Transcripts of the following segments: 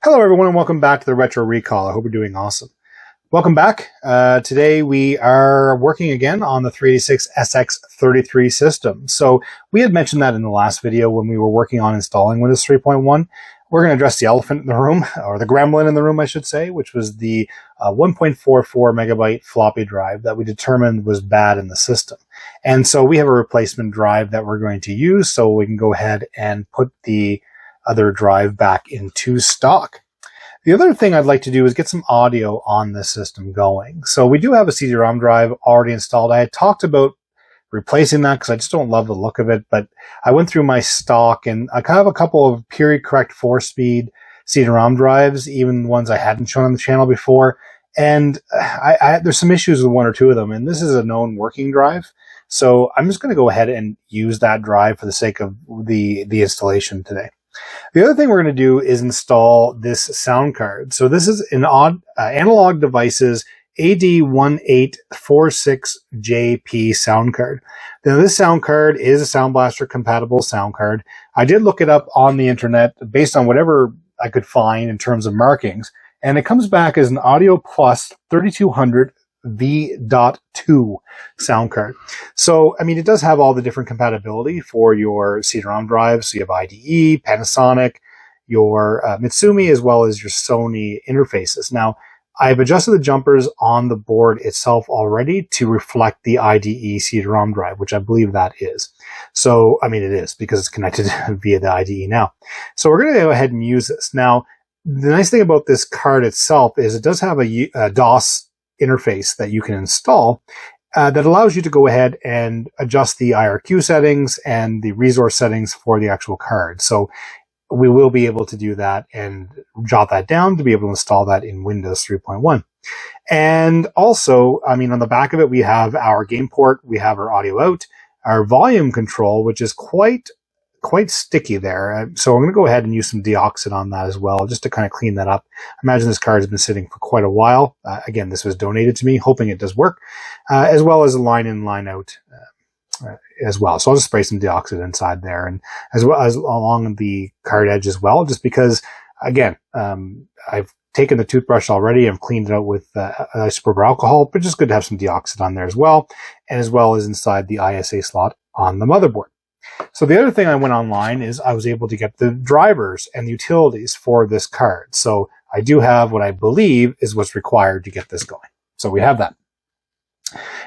Hello everyone and welcome back to the Retro Recall. I hope you're doing awesome. Welcome back. Today we are working again on the 386 SX33 system. So we had mentioned that in the last video when we were working on installing Windows 3.1. We're going to address the elephant in the room, or the gremlin in the room I should say, which was the 1.44 megabyte floppy drive that we determined was bad in the system. And so we have a replacement drive that we're going to use so we can go ahead and put the other drive back into stock. The other thing I'd like to do is get some audio on this system going. So we do have a CD-Rom drive already installed. I had talked about replacing that because I just don't love the look of it, but I went through my stock and I have a couple of period correct 4-speed CD-Rom drives, even ones I hadn't shown on the channel before. And there's some issues with one or two of them, and this is a known working drive. So I'm just going to go ahead and use that drive for the sake of the installation today. The other thing we're going to do is install this sound card. So this is an Analog Devices AD1846JP sound card. Now this sound card is a Sound Blaster compatible sound card. I did look it up on the internet based on whatever I could find in terms of markings, and it comes back as an Audio Plus 3200 V.2 sound card. So, I mean, it does have all the different compatibility for your CD-Rom drives. So you have IDE, Panasonic, your Mitsumi, as well as your Sony interfaces. Now, I've adjusted the jumpers on the board itself already to reflect the IDE CD-Rom drive, which I believe that is. So, I mean, it is because it's connected via the IDE now. So we're going to go ahead and use this. Now, the nice thing about this card itself is it does have a DOS interface that you can install that allows you to go ahead and adjust the IRQ settings and the resource settings for the actual card. So we will be able to do that and jot that down to be able to install that in Windows 3.1. And also, I mean, on the back of it, we have our game port, we have our audio out, our volume control, which is quite sticky there. So I'm going to go ahead and use some deoxit on that as well, just to kind of clean that up. I imagine this card has been sitting for quite a while. Again, this was donated to me, hoping it does work, as well as a line in, line out as well. So I'll just spray some deoxit inside there, and as well as along the card edge as well, just because, again, I've taken the toothbrush already. I've cleaned it out with isopropyl alcohol, but just good to have some deoxit on there as well, and as well as inside the ISA slot on the motherboard. So the other thing I went online is I was able to get the drivers and utilities for this card. So I do have what I believe is what's required to get this going. So we have that.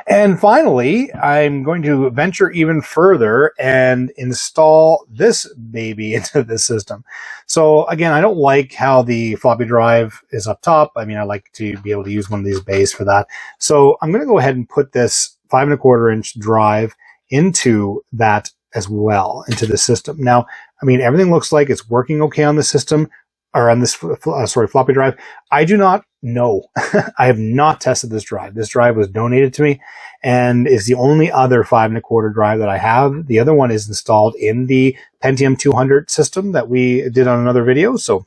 And finally, I'm going to venture even further and install this baby into the system. So again, I don't like how the floppy drive is up top. I mean, I like to be able to use one of these bays for that. So I'm going to go ahead and put this 5¼ inch drive into that as well, into the system. Now, I mean, everything looks like it's working okay on the system, or on this, floppy drive. I do not know. I have not tested this drive. This drive was donated to me and is the only other 5¼ drive that I have. The other one is installed in the Pentium 200 system that we did on another video. So,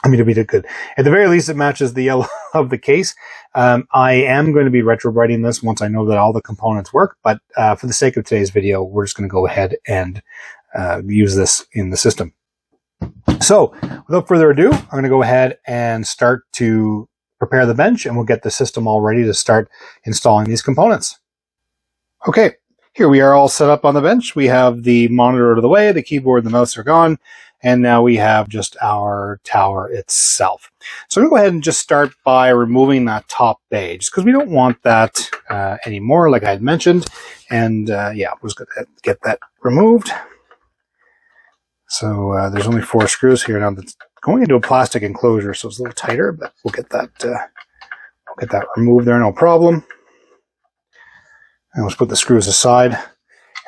I mean, it'll be good. At the very least, it matches the yellow of the case. I am going to be retrowriting this once I know that all the components work, but for the sake of today's video, we're just going to go ahead and use this in the system. So, without further ado, I'm going to go ahead and start to prepare the bench, and we'll get the system all ready to start installing these components. Okay, here we are all set up on the bench. We have the monitor out of the way, the keyboard and the mouse are gone. And now we have just our tower itself. So I'm going to go ahead and just start by removing that top bay, just because we don't want that anymore, like I had mentioned. And yeah, we're just going to get that removed. So there's only 4 screws here. Now that's going into a plastic enclosure, so it's a little tighter, but we'll get that removed there, no problem. And let's put the screws aside.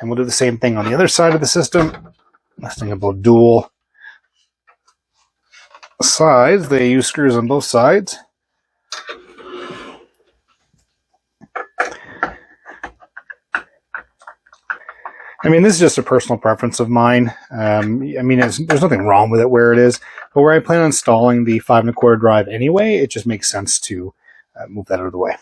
And we'll do the same thing on the other side of the system. Nice thing about dual sides, they use screws on both sides. I mean, this is just a personal preference of mine. I mean, there's nothing wrong with it where it is, but where I plan on installing the 5¼ drive anyway, it just makes sense to move that out of the way.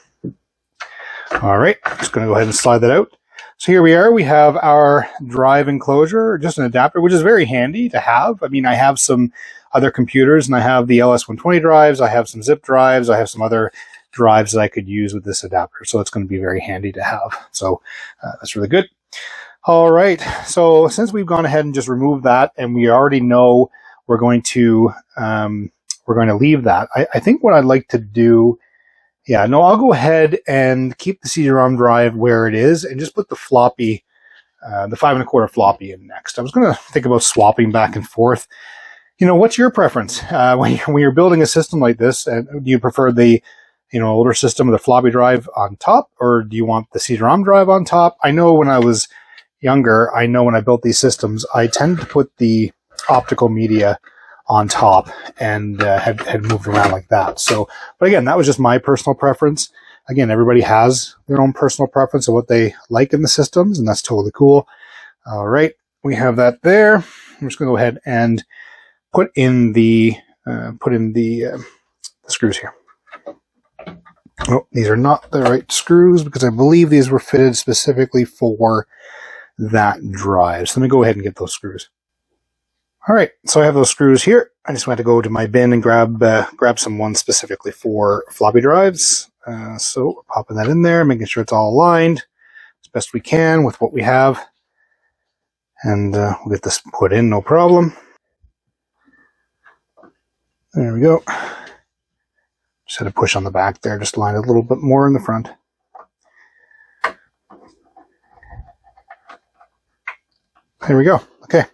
All right, just going to go ahead and slide that out. So here we are. We have our drive enclosure, just an adapter, which is very handy to have. I mean, I have some other computers, and I have the LS120 drives. I have some zip drives. I have some other drives that I could use with this adapter. So it's going to be very handy to have. So that's really good. All right. So since we've gone ahead and just removed that, and we already know we're going to leave that, I think what I'd like to do, yeah, no, I'll go ahead and keep the CD-ROM drive where it is and just put the floppy, the 5 1/4 floppy in next. I was going to think about swapping back and forth. You know, what's your preference when you're building a system like this? Do you prefer the, older system with the floppy drive on top, or do you want the CD-ROM drive on top? I know when I was younger, when I built these systems, I tend to put the optical media on top and had moved around like that. So, but again, that was just my personal preference. Again, everybody has their own personal preference of what they like in the systems, and that's totally cool. All right, we have that there. I'm just going to go ahead and put in the screws here. Oh, these are not the right screws because I believe these were fitted specifically for that drive. So let me go ahead and get those screws. All right, so I have those screws here. I just went to go to my bin and grab some ones specifically for floppy drives. So we're popping that in there, making sure it's all aligned as best we can with what we have. And we'll get this put in, no problem. There we go. Just had to push on the back there, just line it a little bit more in the front. There we go. Okay.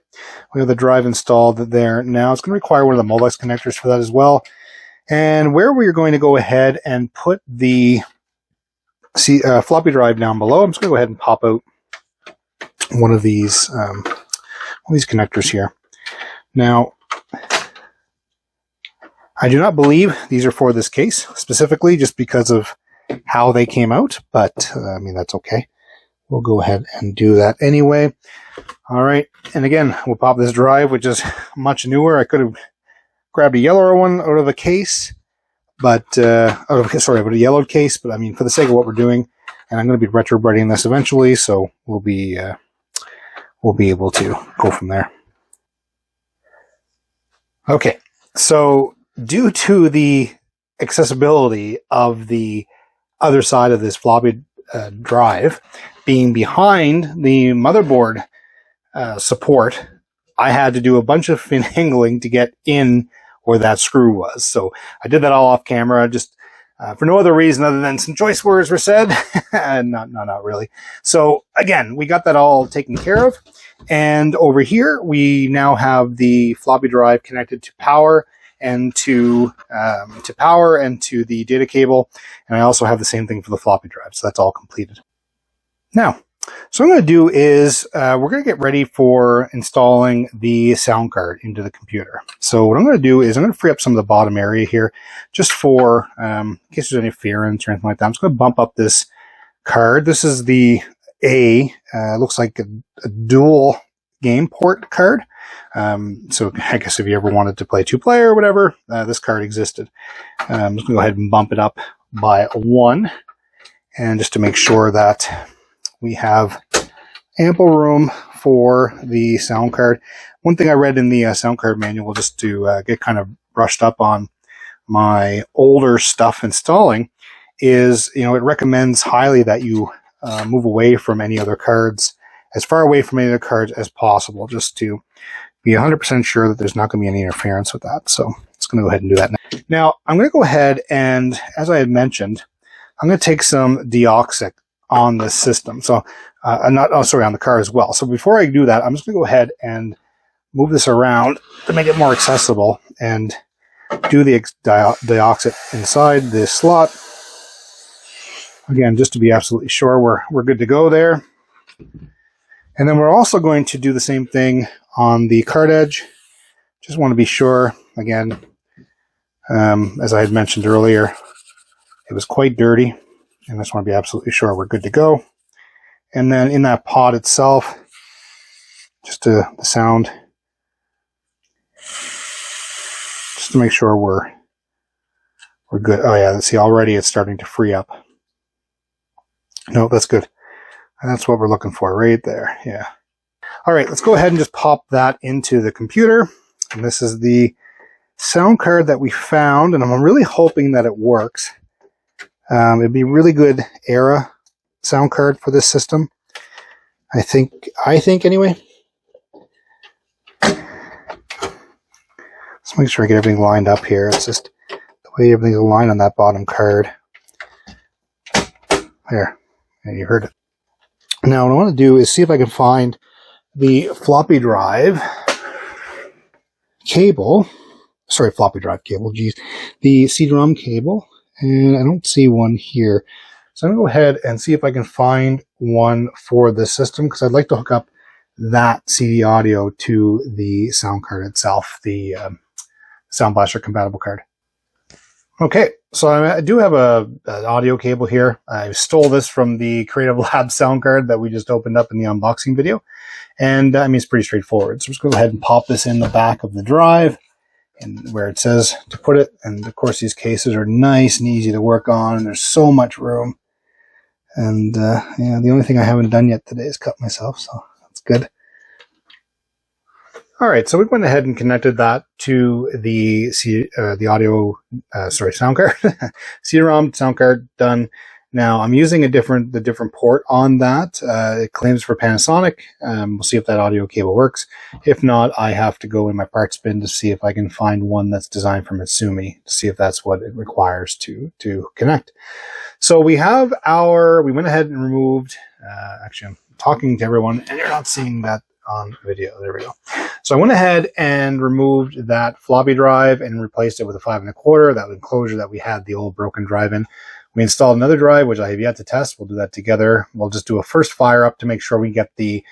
We have the drive installed there. Now it's going to require one of the Molex connectors for that as well. And where we're going to go ahead and put the floppy drive down below, I'm just going to go ahead and pop out one of these connectors here. Now, I do not believe these are for this case specifically, just because of how they came out, but I mean, that's okay. We'll go ahead and do that anyway. All right, and again, we'll pop this drive, which is much newer. I could have grabbed a yellower one out of the case, but out of a yellowed case. But I mean, for the sake of what we're doing, and I'm going to be retrobreading this eventually, so we'll be able to go from there. Okay, so due to the accessibility of the other side of this floppy drive being behind the motherboard support, I had to do a bunch of finagling to get in where that screw was. So I did that all off camera, just for no other reason other than some choice words were said. not really. So again, we got that all taken care of. And over here, we now have the floppy drive connected to power and to the data cable. And I also have the same thing for the floppy drive. So that's all completed. Now, so what I'm going to do is we're going to get ready for installing the sound card into the computer. So what I'm going to do is I'm going to free up some of the bottom area here just for in case there's any interference or anything like that. I'm just going to bump up this card. This is the looks like a dual game port card. So I guess if you ever wanted to play 2-player or whatever, this card existed. I'm just going to go ahead and bump it up by 1, and just to make sure that we have ample room for the sound card. One thing I read in the sound card manual, just to get kind of brushed up on my older stuff installing, is it recommends highly that you move away from any other cards, as far away from any other cards as possible, just to be 100% sure that there's not going to be any interference with that. So it's going to go ahead and do that now. Now I'm going to go ahead and, as I had mentioned, I'm going to take some deoxit on this system. So on the car as well. So before I do that, I'm just going to go ahead and move this around to make it more accessible and do the deoxit inside this slot. Again, just to be absolutely sure we're good to go there. And then we're also going to do the same thing on the card edge. Just want to be sure, again, as I had mentioned earlier, it was quite dirty. And I just want to be absolutely sure we're good to go. And then in that pod itself, just the sound, just to make sure we're good. Oh yeah, let's see, already it's starting to free up. No, that's good. And that's what we're looking for right there. Yeah. All right, let's go ahead and just pop that into the computer. And this is the sound card that we found, and I'm really hoping that it works. It'd be really good era sound card for this system. I think anyway. Let's make sure I get everything lined up here. It's just the way everything's aligned on that bottom card. There. Yeah, you heard it. Now what I want to do is see if I can find the floppy drive cable. Sorry, floppy drive cable, geez. The CD-Rom cable, and I don't see one here. So I'm going to go ahead and see if I can find one for this system, because I'd like to hook up that CD audio to the sound card itself, the Sound Blaster compatible card. Okay, so I do have an audio cable here. I stole this from the Creative Lab sound card that we just opened up in the unboxing video. And I mean, it's pretty straightforward. So I'm just going to go ahead and pop this in the back of the drive and where it says to put it. And of course, these cases are nice and easy to work on, and there's so much room. And yeah, the only thing I haven't done yet today is cut myself, so that's good. All right, so we went ahead and connected that to the sound card, CD-Rom sound card done. Now I'm using the different port on that. It claims for Panasonic. We'll see if that audio cable works. If not, I have to go in my parts bin to see if I can find one that's designed for Mitsumi to see if that's what it requires to connect. So we went ahead and removed. Actually, I'm talking to everyone, and you're not seeing that on video. There we go. So I went ahead and removed that floppy drive and replaced it with a 5 1/4, that enclosure that we had the old broken drive in. We installed another drive, which I have yet to test. We'll do that together. We'll just do a first fire up to make sure we get the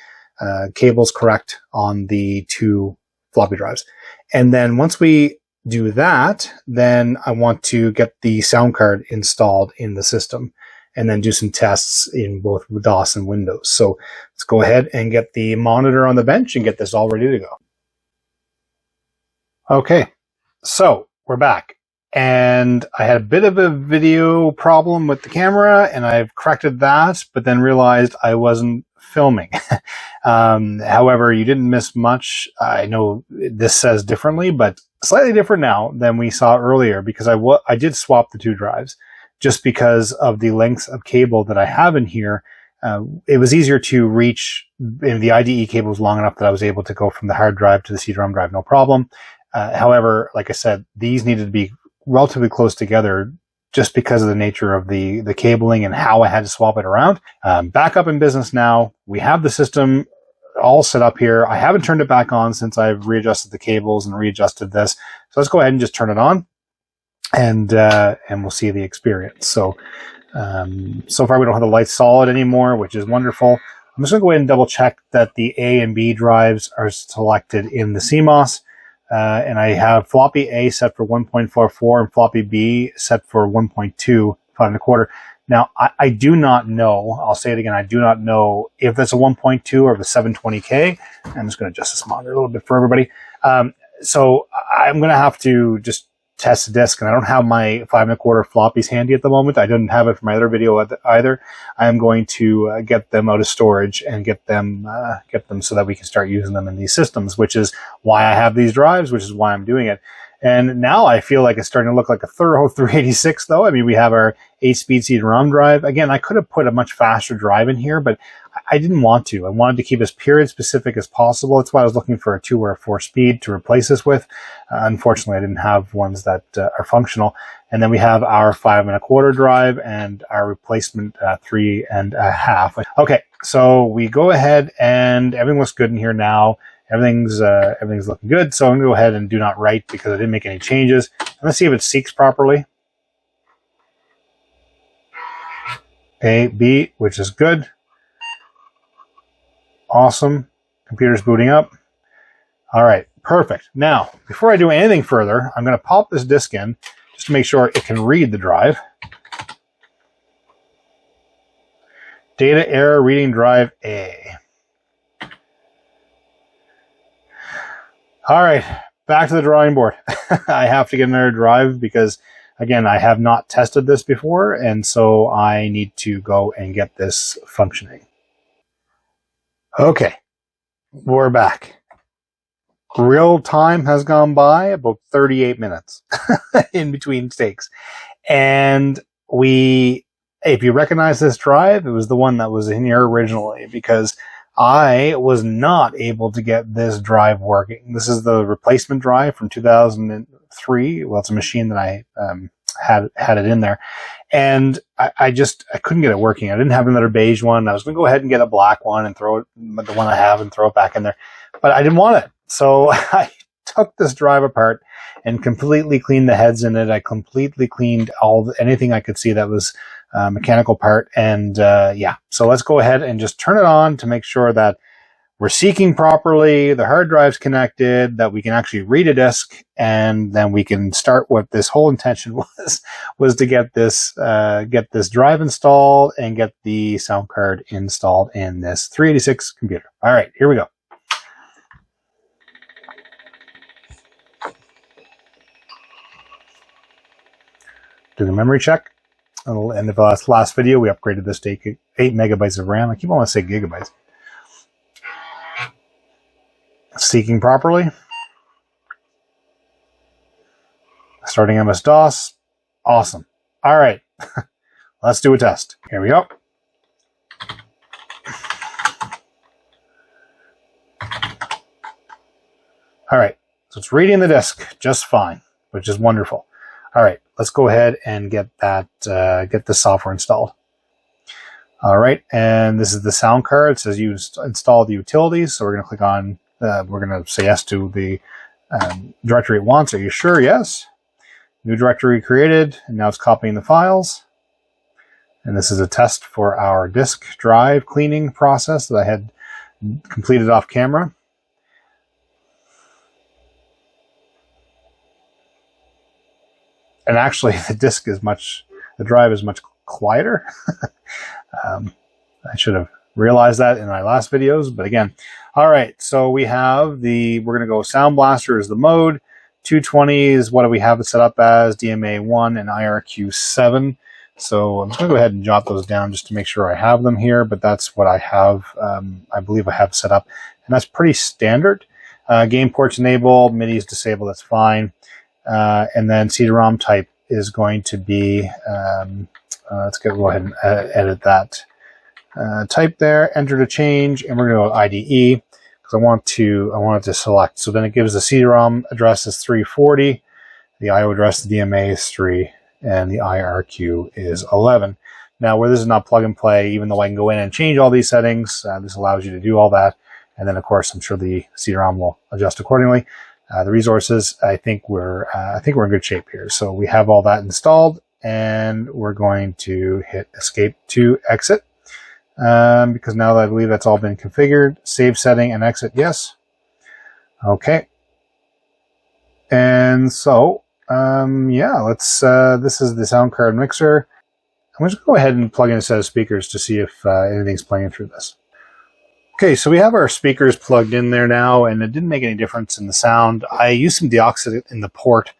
cables correct on the 2 floppy drives. And then once we do that, then I want to get the sound card installed in the system, and then do some tests in both DOS and Windows. So let's go ahead and get the monitor on the bench and get this all ready to go. Okay, so we're back. And I had a bit of a video problem with the camera, and I've corrected that, but then realized I wasn't filming. However, you didn't miss much. I know this says differently, but slightly different now than we saw earlier, because I did swap the 2 drives. Just because of the lengths of cable that I have in here, it was easier to reach. The IDE cable was long enough that I was able to go from the hard drive to the CD-ROM drive, no problem. However, like I said, these needed to be relatively close together just because of the nature of the cabling and how I had to swap it around. Back up in business now. We have the system all set up here. I haven't turned it back on since I've readjusted the cables and readjusted this. So let's go ahead and just turn it on. And we'll see the experience. So, so far we don't have the lights solid anymore, which is wonderful. I'm just going to go ahead and double check that the A and B drives are selected in the CMOS. And I have floppy A set for 1.44 and floppy B set for 1.2, 5 1/4. Now, I do not know, I'll say it again, I do not know if that's a 1.2 or the 720K. I'm just going to adjust this monitor a little bit for everybody. So I'm going to have to just test the disc, and I don't have my 5 1/4 floppies handy at the moment. I didn't have it for my other video either. I am going to get them out of storage and get them so that we can start using them in these systems, which is why I have these drives, which is why I'm doing it. And now I feel like it's starting to look like a thorough 386, though. I mean, we have our 8-speed CD-ROM drive. Again, I could have put a much faster drive in here, but I didn't want to. I wanted to keep as period specific as possible. That's why I was looking for a 2 or a 4 speed to replace this with. Unfortunately, I didn't have ones that are functional. And then we have our 5 1/4 drive and our replacement 3 1/2. Okay, so we go ahead and everything looks good in here now. Everything's looking good. So I'm going to go ahead and do not write because I didn't make any changes. And let's see if it seeks properly. A, B, which is good. Awesome. Computer's booting up. All right, perfect. Now, before I do anything further, I'm going to pop this disk in just to make sure it can read the drive. Data error reading drive A. All right, back to the drawing board. I have to get another drive because, again, I have not tested this before, and so I need to go and get this functioning. Okay, we're back. Real time has gone by, about 38 minutes in between takes. And if you recognize this drive, it was the one that was in here originally, because I was not able to get this drive working. This is the replacement drive from 2003. Well, it's a machine that I had it in there. And I couldn't get it working. I didn't have another beige one. I was going to go ahead and get a black one and throw it, the one I have, and throw it back in there. But I didn't want it. So I took this drive apart and completely cleaned the heads in it. I completely cleaned anything I could see that was a mechanical part. And yeah, so let's go ahead and just turn it on to make sure that we're seeking properly, the hard drive's connected, that we can actually read a disk, and then we can start what this whole intention was to get this drive installed and get the sound card installed in this 386 computer. All right, here we go. Do the memory check. In the last video, we upgraded this to 8 megabytes of RAM. I keep wanting to say gigabytes. Seeking properly. Starting MS-DOS. Awesome. All right. Let's do a test. Here we go. All right. So it's reading the disk just fine, which is wonderful. All right. Let's go ahead and get the software installed. All right. And this is the sound card. It says you install the utilities. So we're going to click on we're going to say yes to the directory it wants. Are you sure? Yes. New directory created, and now it's copying the files. And this is a test for our disk drive cleaning process that I had completed off camera. And actually, the drive is much quieter. I should have realized that in my last videos, but again. All right, so we have we're going to go Sound Blaster is the mode. 220 is what do we have it set up as, DMA1 and IRQ7. So I'm just going to go ahead and jot those down just to make sure I have them here, but that's what I have, I believe I have set up. And that's pretty standard. Game ports enabled, MIDI is disabled, that's fine. And then CD-Rom type is going to be, let's go ahead and edit that type there, enter to change, and we're going to go IDE because I want it to select. So then it gives the CD-ROM address is 340, the IO address, the DMA is 3, and the IRQ is 11. Now, where this is not plug and play, even though I can go in and change all these settings, this allows you to do all that. And then, of course, I'm sure the CD-ROM will adjust accordingly. The resources, I think we're in good shape here. So we have all that installed, and we're going to hit escape to exit. Because now that I believe that's all been configured, save setting and exit, yes. Okay. And so, yeah, this is the sound card mixer. I'm just going to go ahead and plug in a set of speakers to see if anything's playing through this. Okay, so we have our speakers plugged in there now, and it didn't make any difference in the sound. I used some deoxit in the port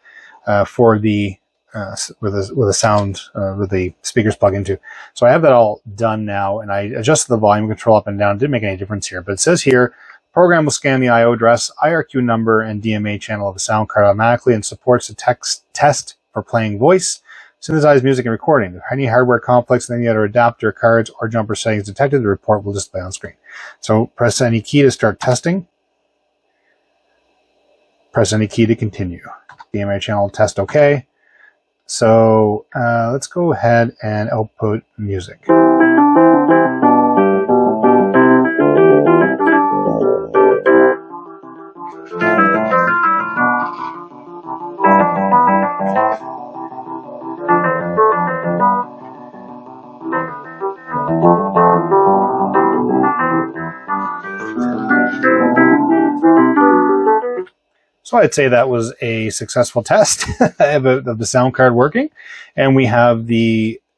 for the with the speakers plug into. So I have that all done now, and I adjusted the volume control up and down. It didn't make any difference here, but it says here, program will scan the IO address, IRQ number, and DMA channel of the sound card automatically and supports a text test for playing voice, synthesized music, and recording. If any hardware conflicts with any other adapter, cards, or jumper settings detected, the report will display on screen. So press any key to start testing. Press any key to continue. DMA channel test OK. So let's go ahead and output music. So I'd say that was a successful test of the sound card working. And we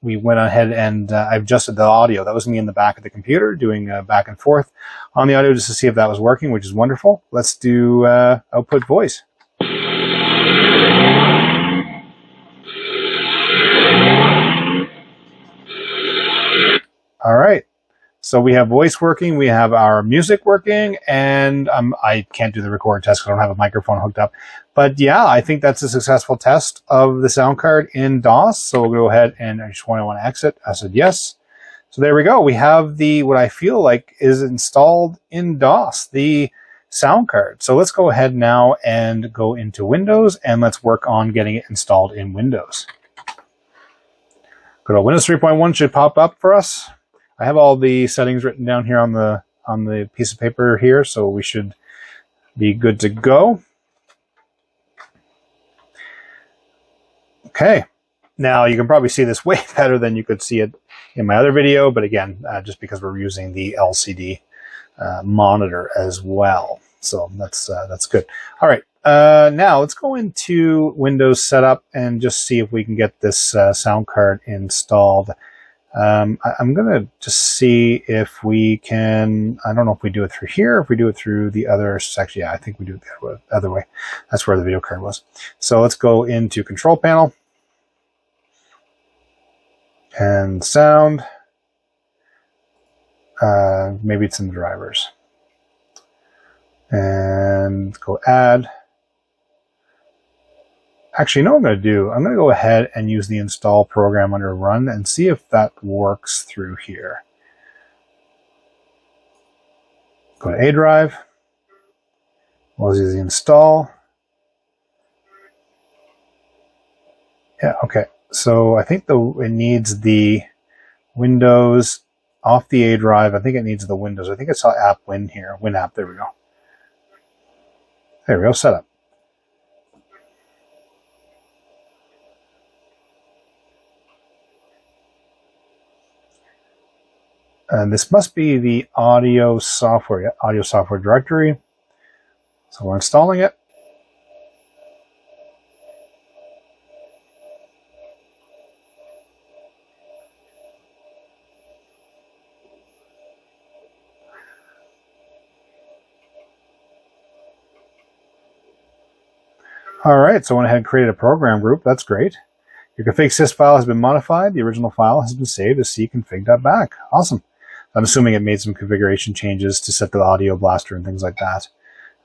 went ahead and I adjusted the audio. That was me in the back of the computer doing back and forth on the audio just to see if that was working, which is wonderful. Let's do output voice. All right. So we have voice working, we have our music working, and I can't do the record test because I don't have a microphone hooked up. But yeah, I think that's a successful test of the sound card in DOS. So we'll go ahead and I just want to exit. I said yes. So there we go. We have the, what I feel like is installed in DOS, the sound card. So let's go ahead now and go into Windows and let's work on getting it installed in Windows. Good old Windows 3.1 should pop up for us. I have all the settings written down here on the piece of paper here, so we should be good to go. Okay, now you can probably see this way better than you could see it in my other video, but again, just because we're using the LCD monitor as well, so that's good. All right, now let's go into Windows Setup and just see if we can get this sound card installed. I'm going to just see if we can, I don't know if we do it through here, or if we do it through the other section. Yeah, I think we do it the other way. That's where the video card was. So let's go into Control Panel and Sound. Maybe it's in the drivers. And go Add. Actually, you know what I'm going to do? I'm going to go ahead and use the install program under Run and see if that works through here. Go to A drive. We'll use the install. Yeah, okay. So I think it needs the Windows off the A drive. I think it needs the Windows. I think it's app Win here. Win app. There we go. There we go. Setup. And this must be the audio software directory. So we're installing it. All right, so I went ahead and created a program group. That's great. Your config sys file has been modified. The original file has been saved as cconfig.back. Awesome. I'm assuming it made some configuration changes to set the audio blaster and things like that.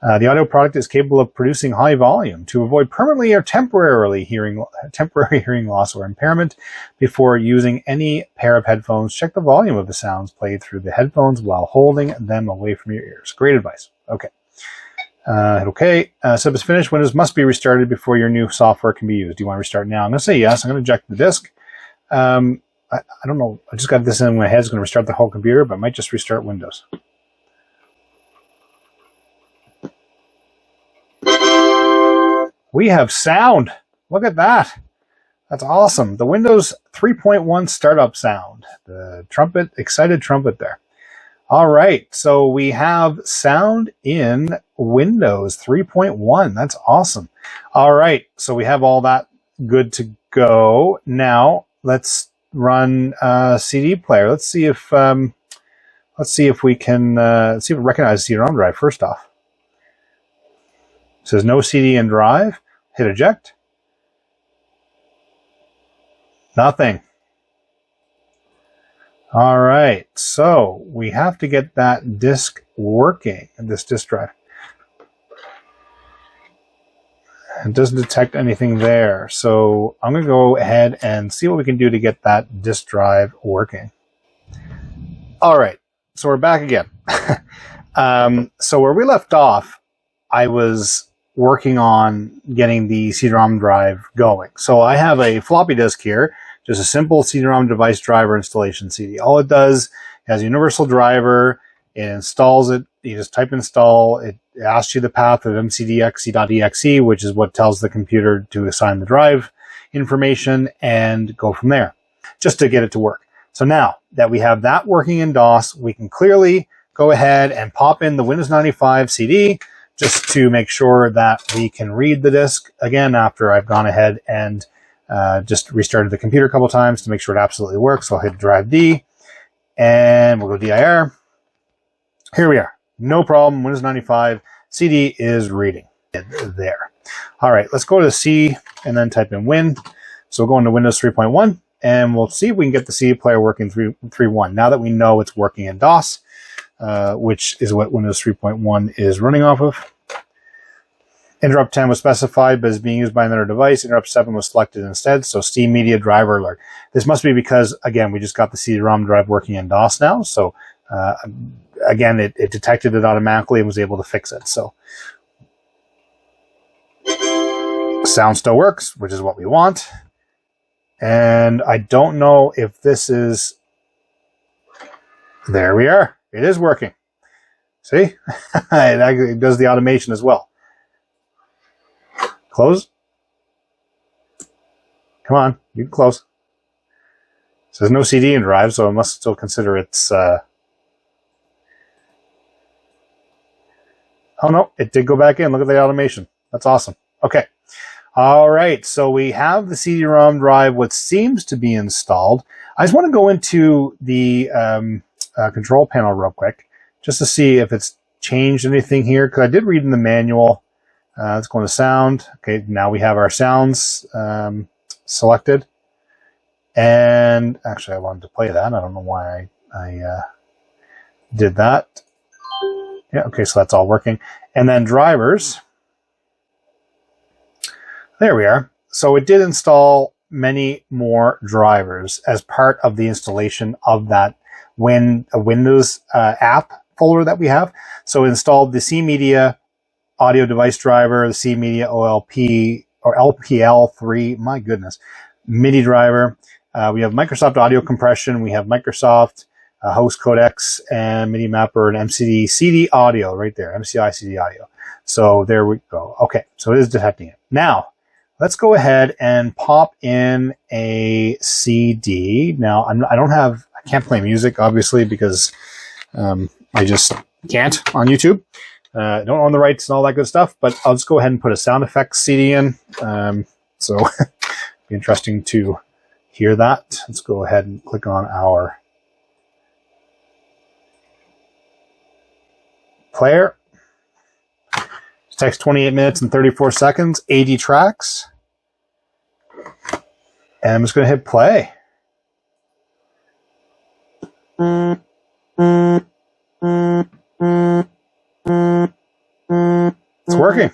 The audio product is capable of producing high volume. To avoid permanently or temporary hearing loss or impairment before using any pair of headphones, check the volume of the sounds played through the headphones while holding them away from your ears. Great advice. Okay. Hit OK. Setup is finished. Windows must be restarted before your new software can be used. Do you want to restart now? I'm going to say yes. I'm going to eject the disk. I don't know. I just got this in my head. It's going to restart the whole computer, but I might just restart Windows. We have sound. Look at that. That's awesome. The Windows 3.1 startup sound. The trumpet, excited trumpet there. All right. So we have sound in Windows 3.1. That's awesome. All right. So we have all that good to go. Now let's run CD player. Let's see if we can see if it recognizes CD-Rom drive first off. It says no CD in drive. Hit eject. Nothing. All right, so we have to get that disk working, this disk drive. It doesn't detect anything there, so I'm going to go ahead and see what we can do to get that disk drive working. All right, so we're back again. So where we left off, I was working on getting the CD-Rom drive going. So I have a floppy disk here, just a simple CD-Rom device driver installation CD. All it does, it has a universal driver, it installs it, you just type install, it asks you the path of mcdxe.exe, which is what tells the computer to assign the drive information and go from there, just to get it to work. So now that we have that working in DOS, we can clearly go ahead and pop in the Windows 95 CD, just to make sure that we can read the disk again after I've gone ahead and just restarted the computer a couple times to make sure it absolutely works. So I'll hit Drive D and we'll go dir. Here we are. No problem. Windows 95 CD is reading there. All right, let's go to C and then type in Win. So we'll go into Windows 3.1 and we'll see if we can get the CD player working 3.1. Now that we know it's working in DOS, which is what Windows 3.1 is running off of. Interrupt 10 was specified, but is being used by another device. Interrupt 7 was selected instead. So Steam Media Driver Alert. This must be because, again, we just got the CD-ROM drive working in DOS now. So, again, it detected it automatically and was able to fix it. So, sound still works, which is what we want. And I don't know if this is... There we are. It is working. See? It actually does the automation as well. Close. Come on, you can close. So there's no CD in drive, so I must still consider it's... Oh no, it did go back in. Look at the automation. That's awesome. Okay. All right, so we have the CD-ROM drive, what seems to be installed. I just want to go into the control panel real quick, just to see if it's changed anything here, because I did read in the manual. Let's go into sound. Okay, now we have our sounds selected. And actually, I wanted to play that. I don't know why I did that. Yeah, okay, so that's all working. And then drivers. There we are. So it did install many more drivers as part of the installation of that Windows app folder that we have. So it installed the C Media audio device driver, the C Media OLP or LPL3, my goodness, MIDI driver. We have Microsoft audio compression. We have Microsoft host codecs and MIDI mapper and MCD CD audio right there, MCI CD audio. So there we go. Okay, so it is detecting it. Now, let's go ahead and pop in a CD. Now, I can't play music, obviously, because I just can't on YouTube. Don't own the rights and all that good stuff, but I'll just go ahead and put a sound effects CD in. So it'll be interesting to hear that. Let's go ahead and click on our player. It takes 28 minutes and 34 seconds, 80 tracks. And I'm just going to hit play. It's working.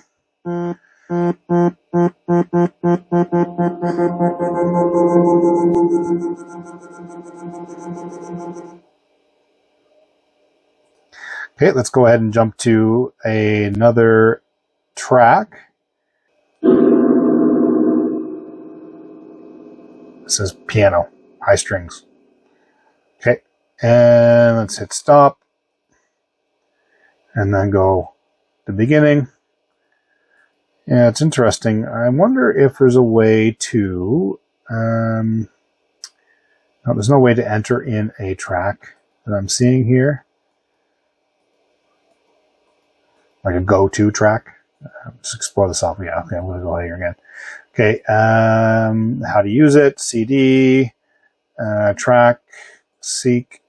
Okay, let's go ahead and jump to another track. It says piano, high strings. Okay, and let's hit stop. And then go to the beginning. Yeah, it's interesting. I wonder if there's a way to... no, there's no way to enter in a track that I'm seeing here. Like a go-to track. Just explore the software. Yeah, okay, I'm going to go here again. Okay, how to use it. CD, track, seek.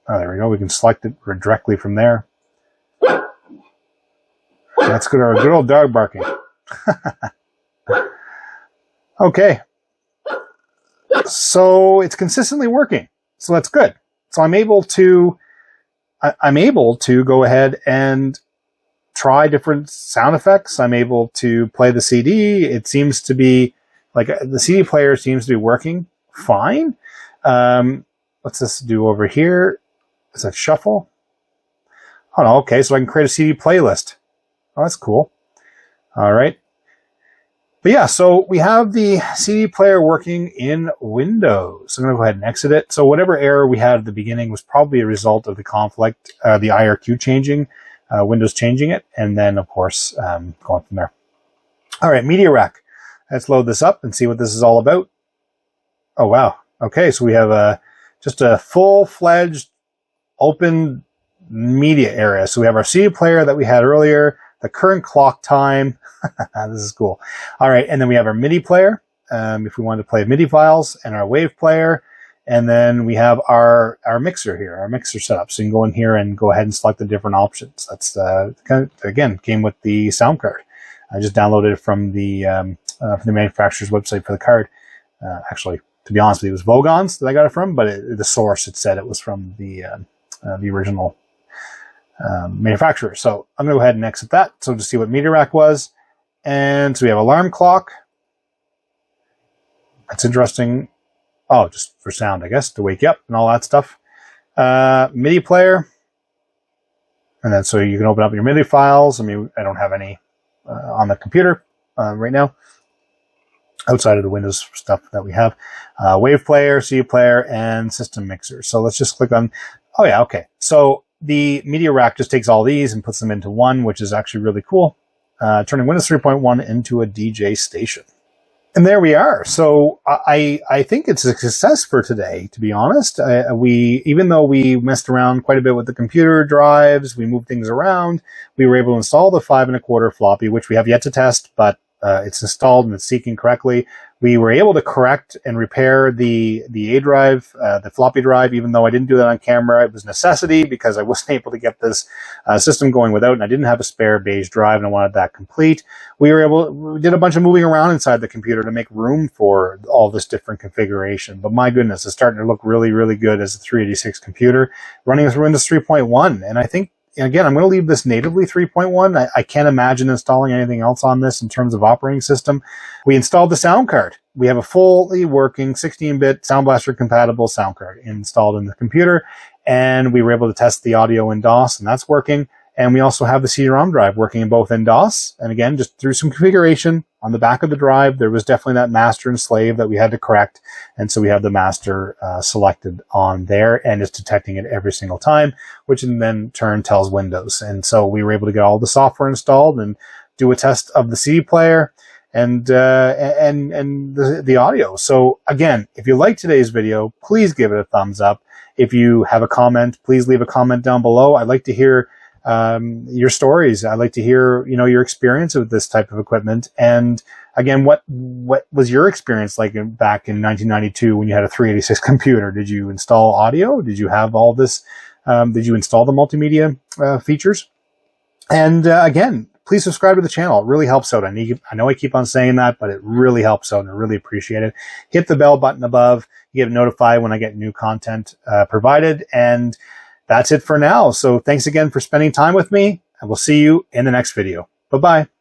Oh, there we go. We can select it directly from there. That's good. Our good old dog barking. Okay. So it's consistently working. So that's good. So I'm able to go ahead and try different sound effects. I'm able to play the CD. It seems to be like the CD player seems to be working fine. What's this do over here? Is that shuffle? Oh no. Okay. So I can create a CD playlist. Oh, that's cool. All right. But yeah, so we have the CD player working in Windows. I'm going to go ahead and exit it. So whatever error we had at the beginning was probably a result of the conflict, the IRQ changing, Windows changing it, and then, of course, going from there. All right, Media Rack. Let's load this up and see what this is all about. Oh, wow. Okay, so we have just a full-fledged open media area. So we have our CD player that we had earlier, the current clock time. This is cool. All right, and then we have our MIDI player, if we want to play MIDI files, and our wave player, and then we have our mixer here, our mixer setup. So you can go in here and go ahead and select the different options. That's again came with the sound card. I just downloaded it from the manufacturer's website for the card. Actually, To be honest with you, it was Vogons that I got it from, but the source, it said it was from the original manufacturer. So I'm going to go ahead and exit that. So to see what media rack was. And so we have alarm clock. That's interesting. Oh, just for sound, I guess, to wake you up and all that stuff. MIDI player. And then so you can open up your MIDI files. I mean, I don't have any on the computer right now, outside of the Windows stuff that we have. Wave player, CD player, and system mixer. So let's just click on, oh yeah, okay. So the media rack just takes all these and puts them into one, which is actually really cool. Turning Windows 3.1 into a DJ station. And there we are. So I think it's a success for today, to be honest. Even though we messed around quite a bit with the computer drives, we moved things around, we were able to install the 5 1/4 floppy, which we have yet to test, but it's installed and it's syncing correctly. We were able to correct and repair the A drive, the floppy drive, even though I didn't do that on camera. It was necessity because I wasn't able to get this system going without, and I didn't have a spare beige drive, and I wanted that complete. We did a bunch of moving around inside the computer to make room for all this different configuration. But my goodness, it's starting to look really, really good as a 386 computer running with Windows 3.1. And I think, again, I'm going to leave this natively 3.1. I can't imagine installing anything else on this in terms of operating system. We installed the sound card. We have a fully working 16-bit Sound Blaster compatible sound card installed in the computer, and we were able to test the audio in DOS, and that's working. And we also have the CD-ROM drive working in both in DOS. And again, just through some configuration on the back of the drive, there was definitely that master and slave that we had to correct. And so we have the master selected on there, and it's detecting it every single time, which in then turn tells Windows. And so we were able to get all the software installed and do a test of the CD player and the audio. So again, if you like today's video, please give it a thumbs up. If you have a comment, please leave a comment down below. I'd like to hear your stories. I'd like to hear, your experience with this type of equipment. And again, what was your experience like back in 1992 when you had a 386 computer? Did you install audio? Did you have all this? Did you install the multimedia features? And again, please subscribe to the channel. It really helps out. I know I keep on saying that, but it really helps out, and I really appreciate it. Hit the bell button above. You get notified when I get new content provided. And that's it for now. So thanks again for spending time with me, and we'll see you in the next video. Bye-bye.